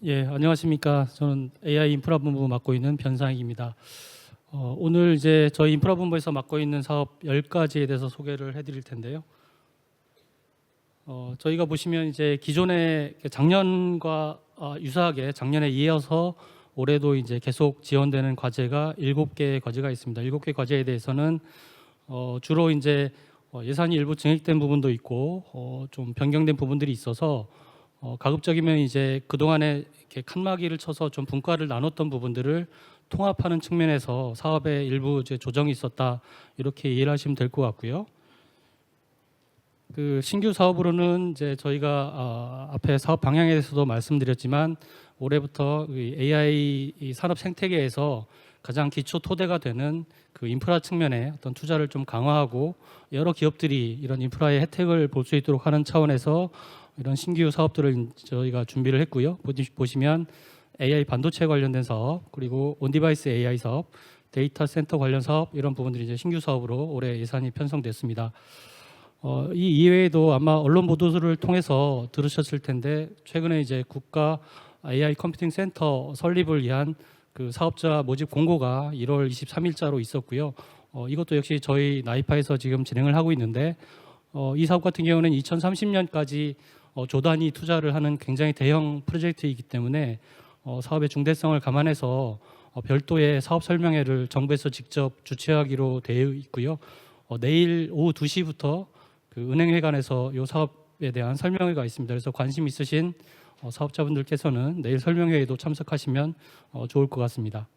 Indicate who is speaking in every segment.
Speaker 1: 예, 안녕하십니까. 저는 AI 인프라 본부 맡고 있는 변상익입니다. 오늘 이제 저희 인프라 본부에서 맡고 있는 사업 10가지에 대해서 소개를 해드릴 텐데요. 저희가 보시면 이제 기존에 작년과 유사하게 작년에 이어서 올해도 이제 계속 지원되는 과제가 7개의 과제가 있습니다. 7개 과제에 대해서는 주로 이제 예산이 일부 증액된 부분도 있고 좀 변경된 부분들이 있어서 가급적이면 이제 그동안에 이렇게 칸막이를 쳐서 좀 분과를 나눴던 부분들을 통합하는 측면에서 사업에 일부 이제 조정이 있었다, 이렇게 이해를 하시면 될 것 같고요. 그 신규 사업으로는 이제 저희가 앞에 사업 방향에 대해서도 말씀드렸지만 올해부터 AI 산업 생태계에서 가장 기초 토대가 되는 그 인프라 측면에 어떤 투자를 좀 강화하고 여러 기업들이 이런 인프라의 혜택을 볼 수 있도록 하는 차원에서 이런 신규 사업들을 저희가 준비를 했고요. 보시면 AI 반도체 관련된 사업, 그리고 온디바이스 AI 사업, 데이터 센터 관련 사업, 이런 부분들이 이제 신규 사업으로 올해 예산이 편성됐습니다. 이 이외에도 아마 언론 보도를 통해서 들으셨을 텐데 최근에 이제 국가 AI 컴퓨팅 센터 설립을 위한 그 사업자 모집 공고가 1월 23일자로 있었고요. 이것도 역시 저희 나이파에서 지금 진행을 하고 있는데 이 사업 같은 경우는 2030년까지 조 단위 투자를 하는 굉장히 대형 프로젝트이기 때문에 사업의 중대성을 감안해서 별도의 사업 설명회를 정부에서 직접 주최하기로 되어 있고요. 내일 오후 2시부터 그 은행회관에서 이 사업에 대한 설명회가 있습니다. 그래서 관심 있으신 사업자분들께서는 내일 설명회에도 참석하시면 좋을 것 같습니다.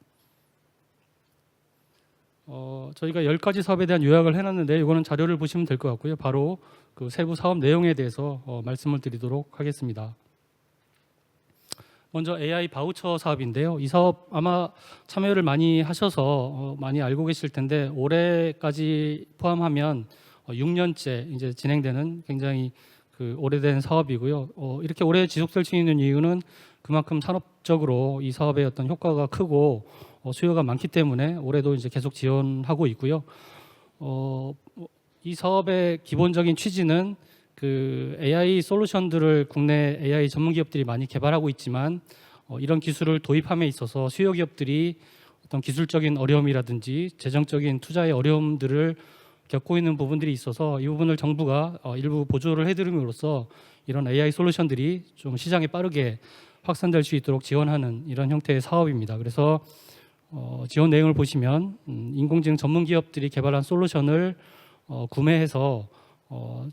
Speaker 1: 저희가 10가지 사업에 대한 요약을 해놨는데 이거는 자료를 보시면 될 것 같고요. 바로 그 세부 사업 내용에 대해서 말씀을 드리도록 하겠습니다. 먼저 AI 바우처 사업인데요. 이 사업 아마 참여를 많이 하셔서 많이 알고 계실 텐데 올해까지 포함하면 6년째 이제 진행되는 굉장히 그 오래된 사업이고요. 이렇게 오래 지속될 수 있는 이유는 그만큼 산업적으로 이 사업의 어떤 효과가 크고 수요가 많기 때문에 올해도 이제 계속 지원하고 있고요. 이 사업의 기본적인 취지는 그 AI 솔루션들을 국내 AI 전문 기업들이 많이 개발하고 있지만 이런 기술을 도입함에 있어서 수요 기업들이 어떤 기술적인 어려움이라든지 재정적인 투자의 어려움들을 겪고 있는 부분들이 있어서 이 부분을 정부가 일부 보조를 해드림으로써 이런 AI 솔루션들이 좀 시장에 빠르게 확산될 수 있도록 지원하는 이런 형태의 사업입니다. 그래서 지원 내용을 보시면 인공지능 전문 기업들이 개발한 솔루션을 구매해서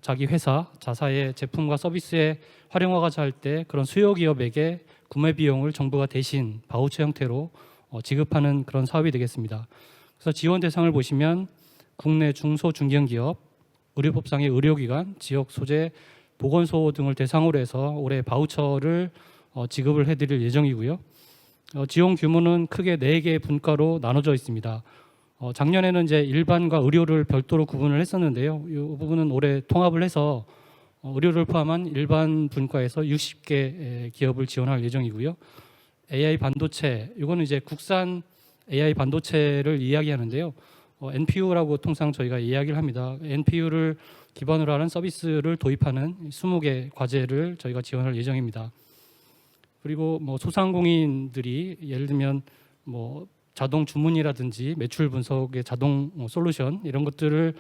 Speaker 1: 자기 회사 자사의 제품과 서비스에 활용하고자 할 때 그런 수요 기업에게 구매 비용을 정부가 대신 바우처 형태로 지급하는 그런 사업이 되겠습니다. 그래서 지원 대상을 보시면 국내 중소 중견기업, 의료법상의 의료기관, 지역 소재, 보건소 등을 대상으로 해서 올해 바우처를 지급을 해드릴 예정이고요. 지원 규모는 크게 4개의 분과로 나눠져 있습니다. 작년에는 이제 일반과 의료를 별도로 구분을 했었는데요. 이 부분은 올해 통합을 해서 의료를 포함한 일반 분과에서 60개 기업을 지원할 예정이고요. AI 반도체, 이거는 이제 국산 AI 반도체를 이야기하는데요. NPU라고 통상 저희가 이야기를 합니다. NPU를 기반으로 하는 서비스를 도입하는 20개 과제를 저희가 지원할 예정입니다. 그리고 뭐 소상공인들이 예를 들면 뭐 자동 주문이라든지 매출 분석의 자동 솔루션 이런 것들을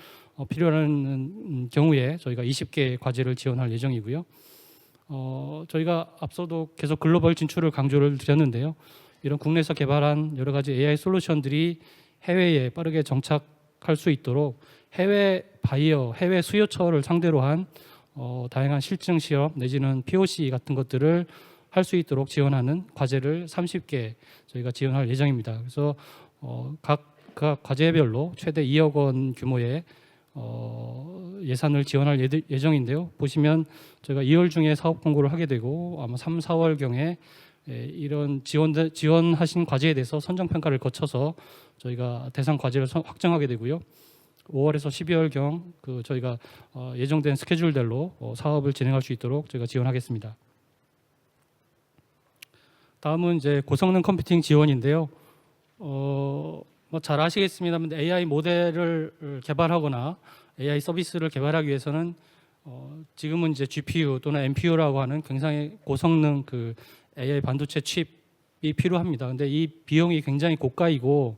Speaker 1: 필요한 경우에 저희가 20개 과제를 지원할 예정이고요. 저희가 앞서도 계속 글로벌 진출을 강조를 드렸는데요. 이런 국내에서 개발한 여러 가지 AI 솔루션들이 해외에 빠르게 정착할 수 있도록 해외 바이어, 해외 수요처를 상대로 한 다양한 실증 시험 내지는 POC 같은 것들을 할 수 있도록 지원하는 과제를 30개 저희가 지원할 예정입니다. 그래서 각 과제별로 최대 2억 원 규모의 예산을 지원할 예정인데요. 보시면 저희가 2월 중에 사업 공고를 하게 되고 아마 3, 4월경에 이런 지원하신 과제에 대해서 선정 평가를 거쳐서 저희가 대상 과제를 확정하게 되고요. 5월에서 12월경 그 저희가 예정된 스케줄대로 사업을 진행할 수 있도록 저희가 지원하겠습니다. 다음은 이제 고성능 컴퓨팅 지원인데요. 뭐 잘 아시겠습니다만 AI 모델을 개발하거나 AI 서비스를 개발하기 위해서는 지금은 이제 GPU 또는 NPU라고 하는 굉장히 고성능 그 AI 반도체 칩이 필요합니다. 근데 이 비용이 굉장히 고가이고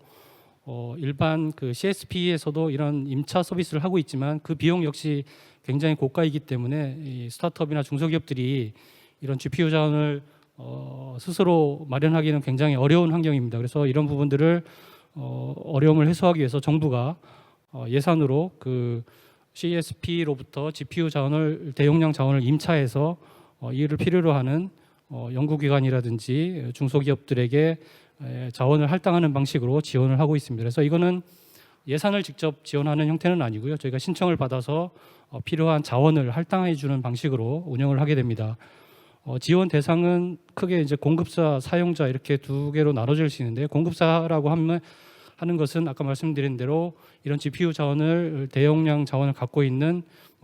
Speaker 1: 일반 그 CSP에서도 이런 임차 서비스를 하고 있지만 그 비용 역시 굉장히 고가이기 때문에 이 스타트업이나 중소기업들이 이런 GPU 자원을 스스로 마련하기는 굉장히 어려운 환경입니다. 그래서 이런 부분들을 어려움을 해소하기 위해서 정부가 예산으로 그 CSP로부터 GPU 자원을 대용량 자원을 임차해서 이를 필요로 하는 연구기관이라든지 중소기업들에게 자원을 할당하는 방식으로 지원을 하고 있습니다. 그래서 이거는 예산을 직접 지원하는 형태는 아니고요. 저희가 신청을 받아서 필요한 자원을 할당해 주는 방식으로 운영을 하게 됩니다. 지원 대상은 크게 이제 공급사, 사용자 이렇게 두 개로 나눠질 수 있는데, 공급사라고 하는 것은 아까 말씀드린 대로 이런 GPU 자원을 대용량 자원을 갖고 있는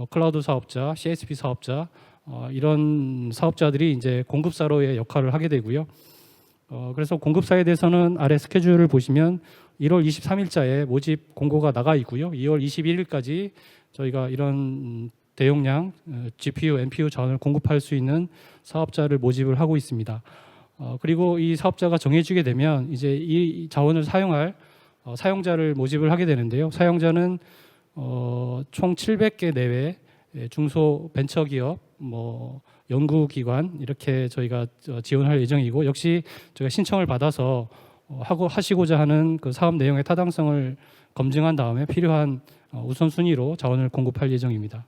Speaker 1: 클라우드 사업자, CSP 사업자 이런 사업자들이 이제 공급사로의 역할을 하게 되고요. 그래서 공급사에 대해서는 아래 스케줄을 보시면 1월 23일자에 모집 공고가 나가 있고요. 2월 21일까지 저희가 이런 대용량 GPU, NPU 자원을 공급할 수 있는 사업자를 모집을 하고 있습니다. 그리고 이 사업자가 정해지게 되면 이제 이 자원을 사용할 사용자를 모집을 하게 되는데요. 사용자는 총 700개 내외 중소 벤처기업, 연구기관 이렇게 저희가 지원할 예정이고, 역시 저희가 신청을 받아서 하시고자 하는 그 사업 내용의 타당성을 검증한 다음에 필요한 우선순위로 자원을 공급할 예정입니다.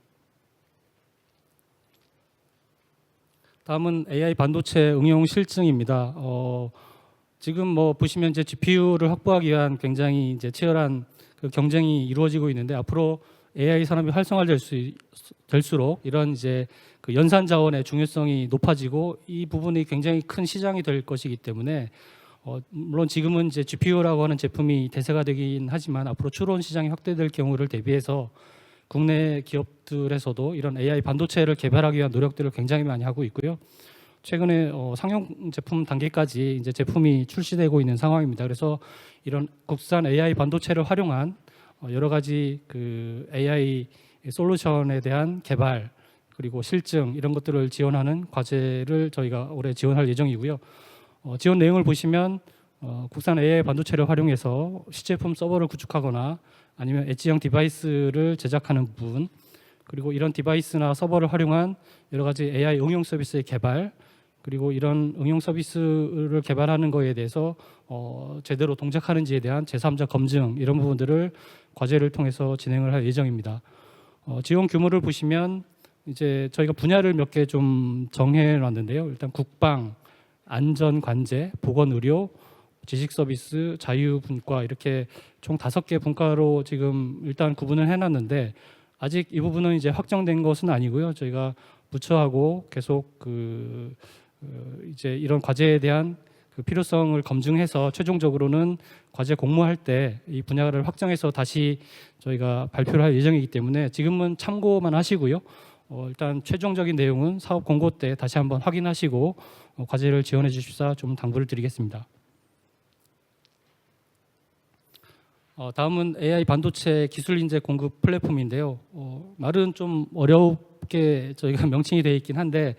Speaker 1: 다음은 AI 반도체 응용 실증입니다. 지금 보시면 이제 GPU를 확보하기 위한 굉장히 이제 치열한 그 경쟁이 이루어지고 있는데, 앞으로 AI 산업이 활성화될수록 이런 이제 그 연산 자원의 중요성이 높아지고 이 부분이 굉장히 큰 시장이 될 것이기 때문에 물론 지금은 이제 GPU라고 하는 제품이 대세가 되긴 하지만 앞으로 추론 시장이 확대될 경우를 대비해서 국내 기업들에서도 이런 AI 반도체를 개발하기 위한 노력들을 굉장히 많이 하고 있고요. 최근에 상용 제품 단계까지 이제 제품이 출시되고 있는 상황입니다. 그래서 이런 국산 AI 반도체를 활용한 여러 가지 그 AI 솔루션에 대한 개발 그리고 실증 이런 것들을 지원하는 과제를 저희가 올해 지원할 예정이고요. 지원 내용을 보시면 국산 AI 반도체를 활용해서 시제품 서버를 구축하거나 아니면 엣지형 디바이스를 제작하는 부분, 그리고 이런 디바이스나 서버를 활용한 여러 가지 AI 응용 서비스의 개발, 그리고 이런 응용 서비스를 개발하는 거에 대해서 제대로 동작하는지에 대한 제3자 검증 이런 부분들을 과제를 통해서 진행을 할 예정입니다. 지원 규모를 보시면 이제 저희가 분야를 몇 개 좀 정해 놨는데요. 일단 국방, 안전 관제, 보건 의료, 지식 서비스, 자유 분과 이렇게 총 5개 분과로 지금 일단 구분을 해놨는데, 아직 이 부분은 이제 확정된 것은 아니고요. 저희가 부처하고 계속 이제 이런 과제에 대한 그 필요성을 검증해서 최종적으로는 과제 공모할 때 이 분야를 확정해서 다시 저희가 발표를 할 예정이기 때문에 지금은 참고만 하시고요. 일단 최종적인 내용은 사업 공고 때 다시 한번 확인하시고 과제를 지원해 주십사 좀 당부를 드리겠습니다. 다음은 AI 반도체 기술 인재 공급 플랫폼인데요. 말은 좀 어렵게 저희가 명칭이 되어 있긴 한데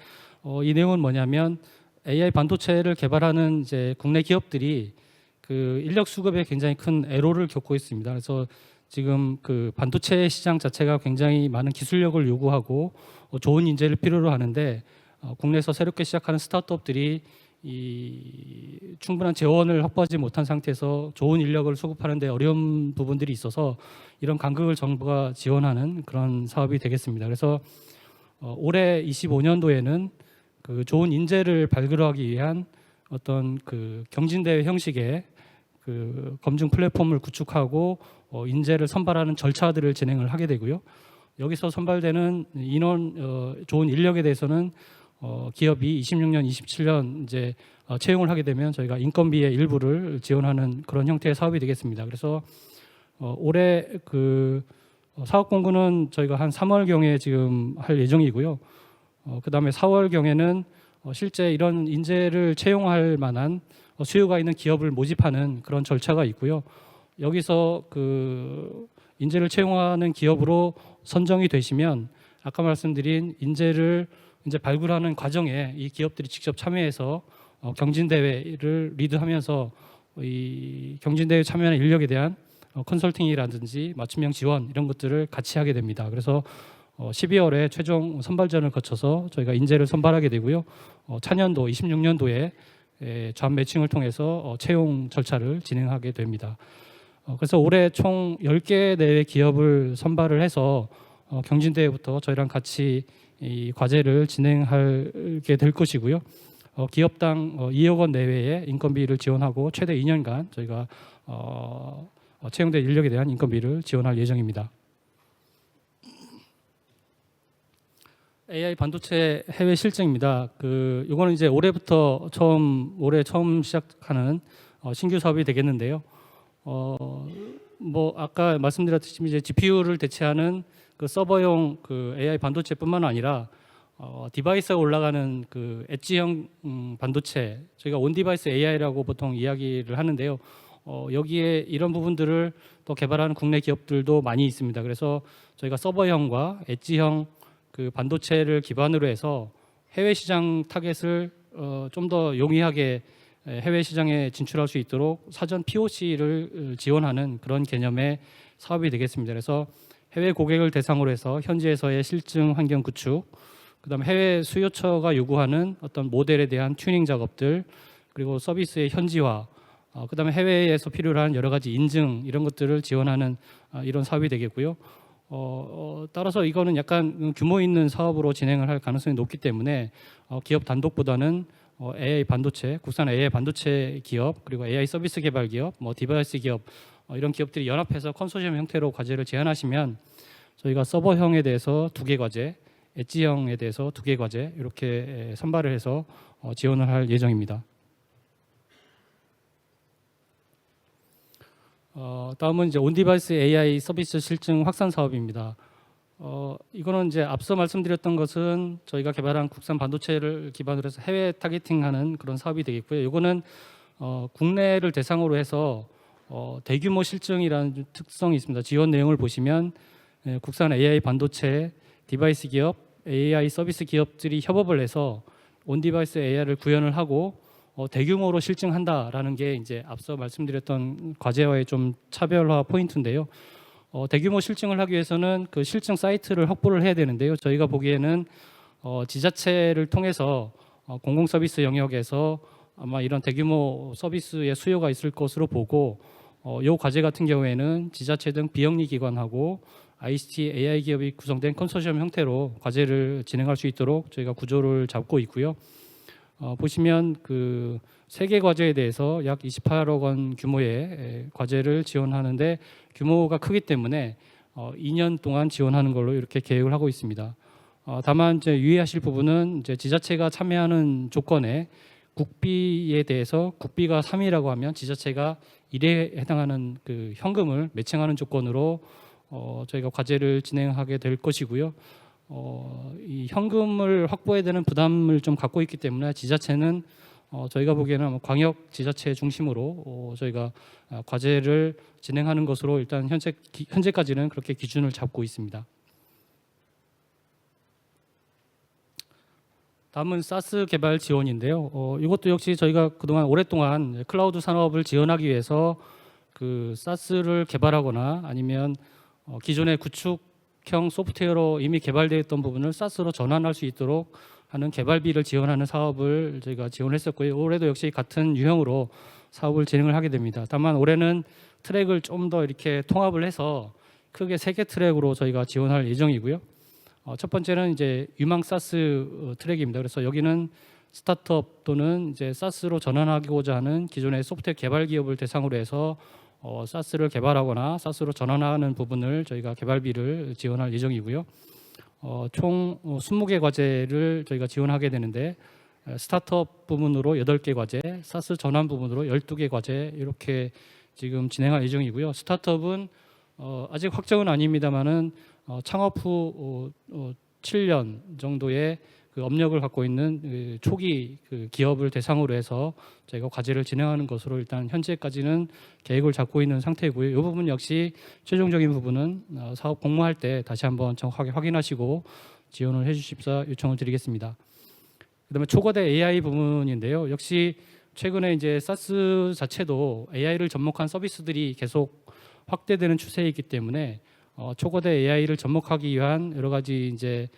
Speaker 1: 이 내용은 뭐냐면 AI 반도체를 개발하는 이제 국내 기업들이 그 인력 수급에 굉장히 큰 애로를 겪고 있습니다. 그래서 지금 그 반도체 시장 자체가 굉장히 많은 기술력을 요구하고 좋은 인재를 필요로 하는데 국내에서 새롭게 시작하는 스타트업들이 이 충분한 재원을 확보하지 못한 상태에서 좋은 인력을 수급하는 데 어려운 부분들이 있어서 이런 간극을 정부가 지원하는 그런 사업이 되겠습니다. 그래서 올해 25년도에는 그 좋은 인재를 발굴하기 위한 어떤 그 경진대회 형식의 그 검증 플랫폼을 구축하고 인재를 선발하는 절차들을 진행을 하게 되고요. 여기서 선발되는 인원, 좋은 인력에 대해서는 기업이 26년, 27년 이제 채용을 하게 되면 저희가 인건비의 일부를 지원하는 그런 형태의 사업이 되겠습니다. 그래서 올해 그 사업 공고는 저희가 한 3월경에 지금 할 예정이고요. 그다음에 4월경에는 실제 이런 인재를 채용할 만한 수요가 있는 기업을 모집하는 그런 절차가 있고요. 여기서 그 인재를 채용하는 기업으로 선정이 되시면 아까 말씀드린 인재를 이제 발굴하는 과정에 이 기업들이 직접 참여해서 경진대회를 리드하면서 이 경진대회 참여하는 인력에 대한 컨설팅이라든지 맞춤형 지원 이런 것들을 같이 하게 됩니다. 그래서 12월에 최종 선발전을 거쳐서 저희가 인재를 선발하게 되고요. 차년도 26년도에 좌 매칭을 통해서 채용 절차를 진행하게 됩니다. 그래서 올해 총 10개 내외 기업을 선발을 해서 경진대회부터 저희랑 같이 이 과제를 진행하게 될 것이고요. 기업당 2억 원 내외의 인건비를 지원하고 최대 2년간 저희가 채용된 인력에 대한 인건비를 지원할 예정입니다. AI 반도체 해외 실증입니다. 이거는 이제 올해부터 올해 처음 시작하는 신규 사업이 되겠는데요. 뭐 아까 말씀드렸듯이 이제 GPU를 대체하는 그 서버용 그 AI 반도체뿐만 아니라 디바이스에 올라가는 그 엣지형 반도체, 저희가 온 디바이스 AI라고 보통 이야기를 하는데요. 여기에 이런 부분들을 또 개발하는 국내 기업들도 많이 있습니다. 그래서 저희가 서버형과 엣지형 그 반도체를 기반으로 해서 해외 시장 타겟을 좀 더 용이하게 해외 시장에 진출할 수 있도록 사전 POC를 지원하는 그런 개념의 사업이 되겠습니다. 그래서 해외 고객을 대상으로 해서 현지에서의 실증 환경 구축, 그다음에 해외 수요처가 요구하는 어떤 모델에 대한 튜닝 작업들, 그리고 서비스의 현지화, 그다음에 해외에서 필요한 여러 가지 인증 이런 것들을 지원하는 이런 사업이 되겠고요. 따라서 이거는 약간 규모 있는 사업으로 진행을 할 가능성이 높기 때문에 기업 단독보다는 AI 반도체, 국산 AI 반도체 기업, 그리고 AI 서비스 개발 기업, 뭐 디바이스 기업 이런 기업들이 연합해서 컨소시엄 형태로 과제를 제안하시면 저희가 서버형에 대해서 2개 과제, 엣지형에 대해서 2개 과제 이렇게 선발을 해서 지원을 할 예정입니다. 다음은 이제 온디바이스 AI 서비스 실증 확산 사업입니다. 이거는 이제 앞서 말씀드렸던 것은 저희가 개발한 국산 반도체를 기반으로 해서 해외 타겟팅하는 그런 사업이 되겠고요. 이거는 국내를 대상으로 해서 대규모 실증이라는 특성이 있습니다. 지원 내용을 보시면 국산 AI 반도체, 디바이스 기업, AI 서비스 기업들이 협업을 해서 온디바이스 AI를 구현을 하고 대규모로 실증한다라는 게 이제 앞서 말씀드렸던 과제와의 좀 차별화 포인트인데요. 대규모 실증을 하기 위해서는 그 실증 사이트를 확보를 해야 되는데요. 저희가 보기에는 지자체를 통해서 공공 서비스 영역에서 아마 이런 대규모 서비스의 수요가 있을 것으로 보고 이 과제 같은 경우에는 지자체 등 비영리 기관하고 ICT AI 기업이 구성된 컨소시엄 형태로 과제를 진행할 수 있도록 저희가 구조를 잡고 있고요. 보시면 그 3개 과제에 대해서 약 28억 원 규모의 과제를 지원하는데 규모가 크기 때문에 2년 동안 지원하는 걸로 이렇게 계획을 하고 있습니다. 다만 이제 유의하실 부분은 이제 지자체가 참여하는 조건에 국비에 대해서 국비가 3이라고 하면 지자체가 1에 해당하는 그 현금을 매칭하는 조건으로 저희가 과제를 진행하게 될 것이고요. 이 현금을 확보해야 되는 부담을 좀 갖고 있기 때문에 지자체는 저희가 보기에는 광역 지자체 중심으로 저희가 과제를 진행하는 것으로 일단 현재까지는 그렇게 기준을 잡고 있습니다. 다음은 사스 개발 지원인데요. 이것도 역시 저희가 그동안 오랫동안 클라우드 산업을 지원하기 위해서 그 사스를 개발하거나 아니면 기존의 구축형 소프트웨어로 이미 개발되어 있던 부분을 사스로 전환할 수 있도록 하는 개발비를 지원하는 사업을 저희가 지원했었고요. 올해도 역시 같은 유형으로 사업을 진행을 하게 됩니다. 다만 올해는 트랙을 좀 더 이렇게 통합을 해서 크게 3개 트랙으로 저희가 지원할 예정이고요. 첫 번째는 이제 유망 사스 트랙입니다. 그래서 여기는 스타트업 또는 이제 사스로 전환하고자 하는 기존의 소프트웨어 개발 기업을 대상으로 해서 사스를 개발하거나 사스로 전환하는 부분을 저희가 개발비를 지원할 예정이고요. 총 20개 과제를 저희가 지원하게 되는데 스타트업 부분으로 8개 과제, 사스 전환 부분으로 12개 과제 이렇게 지금 진행할 예정이고요. 스타트업은 아직 확정은 아닙니다만은 창업 후 7년 정도의 그 업력을 갖고 있는 초기 그 기업을 대상으로 해서 저희가 과제를 진행하는 것으로 일단 현재까지는 계획을 잡고 있는 상태고요. 이 부분 역시 최종적인 부분은 사업 공모할 때 다시 한번 정확하게 확인하시고 지원을 해주십사 요청을 드리겠습니다. 그다음에 초거대 AI 부분인데요. 역시 최근에 이제 사스 자체도 AI를 접목한 서비스들이 계속 확대되는 추세이기 때문에 초거대 AI를 접목하기 위한 여러 가지 이제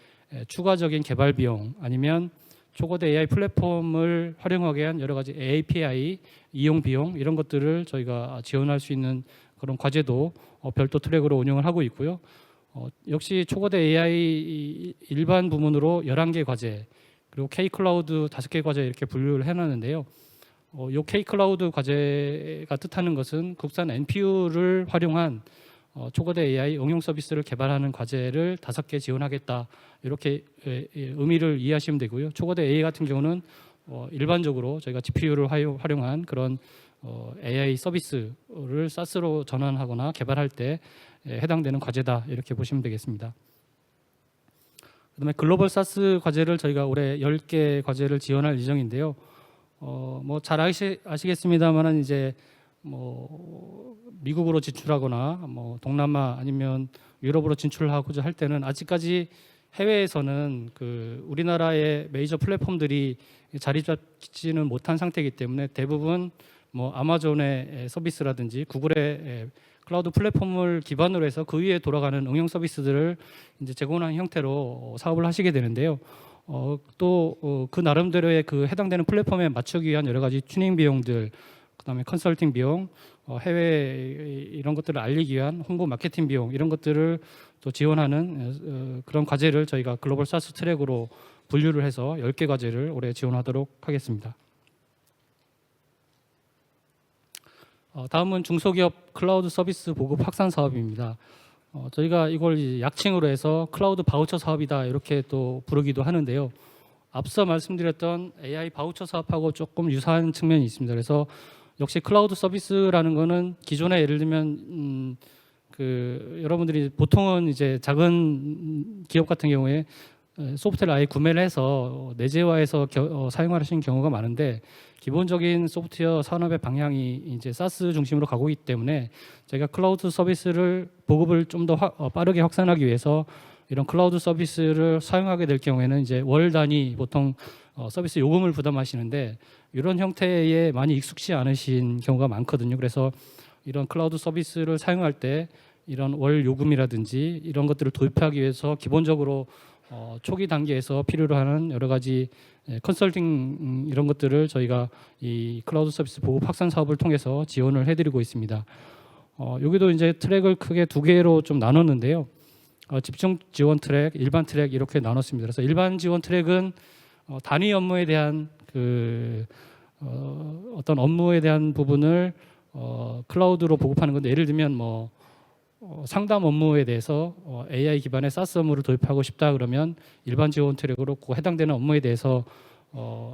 Speaker 1: 추가적인 개발 비용 아니면 초거대 AI 플랫폼을 활용하기 위한 여러 가지 API 이용 비용 이런 것들을 저희가 지원할 수 있는 그런 과제도 별도 트랙으로 운영을 하고 있고요. 역시 초거대 AI 일반 부문으로 11개 과제 그리고 K-클라우드 5개 과제 이렇게 분류를 해놨는데요. 요 K-클라우드 과제가 뜻하는 것은 국산 NPU를 활용한 초거대 AI 응용 서비스를 개발하는 과제를 5개 지원하겠다 이렇게 의미를 이해하시면 되고요. 초거대 AI 같은 경우는 일반적으로 저희가 GPU를 활용한 그런 AI 서비스를 사스로 전환하거나 개발할 때 해당되는 과제다 이렇게 보시면 되겠습니다. 그다음에 글로벌 사스 과제를 저희가 올해 10개 과제를 지원할 예정인데요. 뭐 잘 아시겠습니다만은 이제 뭐 미국으로 진출하거나 뭐 동남아 아니면 유럽으로 진출하고자 할 때는 아직까지 해외에서는 그 우리나라의 메이저 플랫폼들이 자리 잡지는 못한 상태이기 때문에 대부분 뭐 아마존의 서비스라든지 구글의 클라우드 플랫폼을 기반으로 해서 그 위에 돌아가는 응용 서비스들을 이제 제공하는 형태로 사업을 하시게 되는데요. 또 그 나름대로의 그 해당되는 플랫폼에 맞추기 위한 여러 가지 튜닝 비용들, 그다음에 컨설팅 비용, 해외 이런 것들을 알리기 위한 홍보 마케팅 비용 이런 것들을 또 지원하는 그런 과제를 저희가 글로벌 사스 트랙으로 분류를 해서 10개 과제를 올해 지원하도록 하겠습니다. 다음은 중소기업 클라우드 서비스 보급 확산 사업입니다. 저희가 이걸 약칭으로 해서 클라우드 바우처 사업이다 이렇게 또 부르기도 하는데요. 앞서 말씀드렸던 AI 바우처 사업하고 조금 유사한 측면이 있습니다. 그래서 역시 클라우드 서비스라는 거는 기존에 예를 들면 그 여러분들이 보통은 이제 작은 기업 같은 경우에 소프트웨어를 아예 구매를 해서 내재화해서 사용하시는 경우가 많은데 기본적인 소프트웨어 산업의 방향이 이제 사스 중심으로 가고 있기 때문에 저희가 클라우드 서비스를 보급을 좀 더 빠르게 확산하기 위해서 이런 클라우드 서비스를 사용하게 될 경우에는 이제 월 단위 보통 서비스 요금을 부담하시는데 이런 형태에 많이 익숙치 않으신 경우가 많거든요. 그래서 이런 클라우드 서비스를 사용할 때 이런 월 요금이라든지 이런 것들을 도입하기 위해서 기본적으로 초기 단계에서 필요로 하는 여러 가지 컨설팅 이런 것들을 저희가 이 클라우드 서비스 보급 확산 사업을 통해서 지원을 해드리고 있습니다. 여기도 이제 트랙을 크게 2개로 좀 나눴는데요. 집중 지원 트랙, 일반 트랙 이렇게 나눴습니다. 그래서 일반 지원 트랙은 단위 업무에 대한 그 어떤 업무에 대한 부분을 클라우드로 보급하는 건데 예를 들면 뭐 상담 업무에 대해서 AI 기반의 사스 업무를 도입하고 싶다 그러면 일반 지원 트랙으로 그 해당되는 업무에 대해서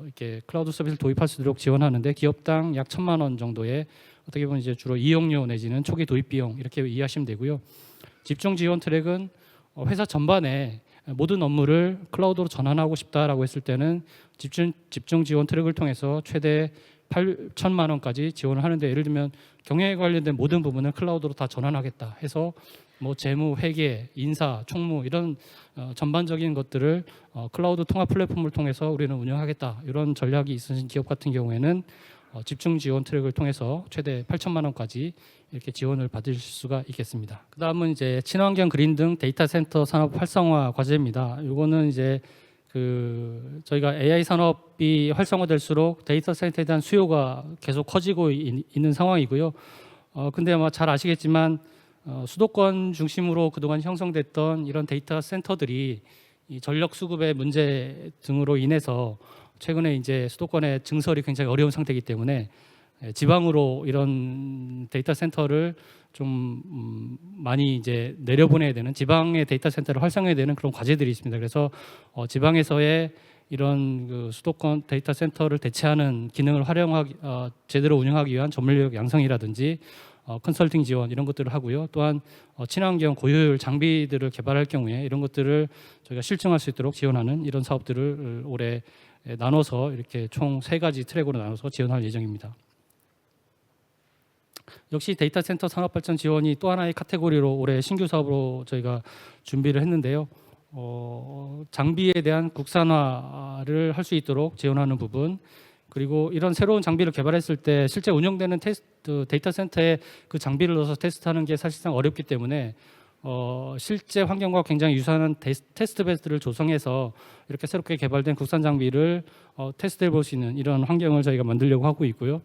Speaker 1: 이렇게 클라우드 서비스를 도입할 수 있도록 지원하는데 기업당 약 1,000만 원 정도의 어떻게 보면 이제 주로 이용료 내지는 초기 도입 비용 이렇게 이해하시면 되고요. 집중 지원 트랙은 회사 전반에 모든 업무를 클라우드로 전환하고 싶다라고 했을 때는 집중 지원 트랙을 통해서 최대 8,000만 원까지 지원을 하는데 예를 들면 경영에 관련된 모든 부분을 클라우드로 다 전환하겠다 해서 뭐 재무, 회계, 인사, 총무 이런 전반적인 것들을 클라우드 통합 플랫폼을 통해서 우리는 운영하겠다 이런 전략이 있으신 기업 같은 경우에는 집중 지원 트랙을 통해서 최대 8,000만 원까지 이렇게 지원을 받으실 수가 있겠습니다. 그다음은 이제 친환경 그린 등 데이터 센터 산업 활성화 과제입니다. 이거는 이제 그 저희가 AI 산업이 활성화될수록 데이터 센터에 대한 수요가 계속 커지고 있는 상황이고요. 근데 아마 잘 아시겠지만 수도권 중심으로 그동안 형성됐던 이런 데이터 센터들이 이 전력 수급의 문제 등으로 인해서 최근에 이제 수도권의 증설이 굉장히 어려운 상태이기 때문에 지방으로 이런 데이터 센터를 좀 많이 이제 내려보내야 되는 지방의 데이터 센터를 활성화해야 되는 그런 과제들이 있습니다. 그래서 지방에서의 이런 그 수도권 데이터 센터를 대체하는 기능을 활용하기 제대로 운영하기 위한 전문력 양성이라든지 컨설팅 지원 이런 것들을 하고요. 또한 친환경 고효율 장비들을 개발할 경우에 이런 것들을 저희가 실증할 수 있도록 지원하는 이런 사업들을 올해 나눠서 이렇게 총 3가지 트랙으로 나눠서 지원할 예정입니다. 역시 데이터 센터 산업 발전 지원이 또 하나의 카테고리로 올해 신규 사업으로 저희가 준비를 했는데요. 장비에 대한 국산화를 할 수 있도록 지원하는 부분, 그리고 이런 새로운 장비를 개발했을 때 실제 운영되는 데이터 센터에 그 장비를 넣어서 테스트하는 게 사실상 어렵기 때문에 실제 환경과 굉장히 유사한 테스트 베드를 조성해서 이렇게 새롭게 개발된 국산 장비를 테스트해 볼 수 있는 이런 환경을 저희가 만들려고 하고 있고요.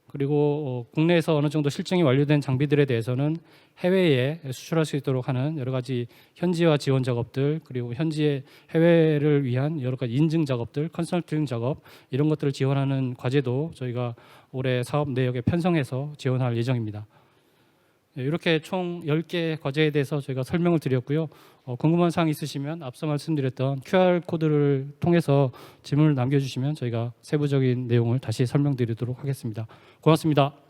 Speaker 1: 그리고 국내에서 어느 정도 실증이 완료된 장비들에 대해서는 해외에 수출할 수 있도록 하는 여러 가지 현지화 지원 작업들, 그리고 현지의 해외를 위한 여러 가지 인증 작업들, 컨설팅 작업, 이런 것들을 지원하는 과제도 저희가 올해 사업 내역에 편성해서 지원할 예정입니다. 이렇게 총 10개 과제에 대해서 저희가 설명을 드렸고요. 궁금한 사항 있으시면 앞서 말씀드렸던 QR코드를 통해서 질문을 남겨주시면 저희가 세부적인 내용을 다시 설명드리도록 하겠습니다. 고맙습니다.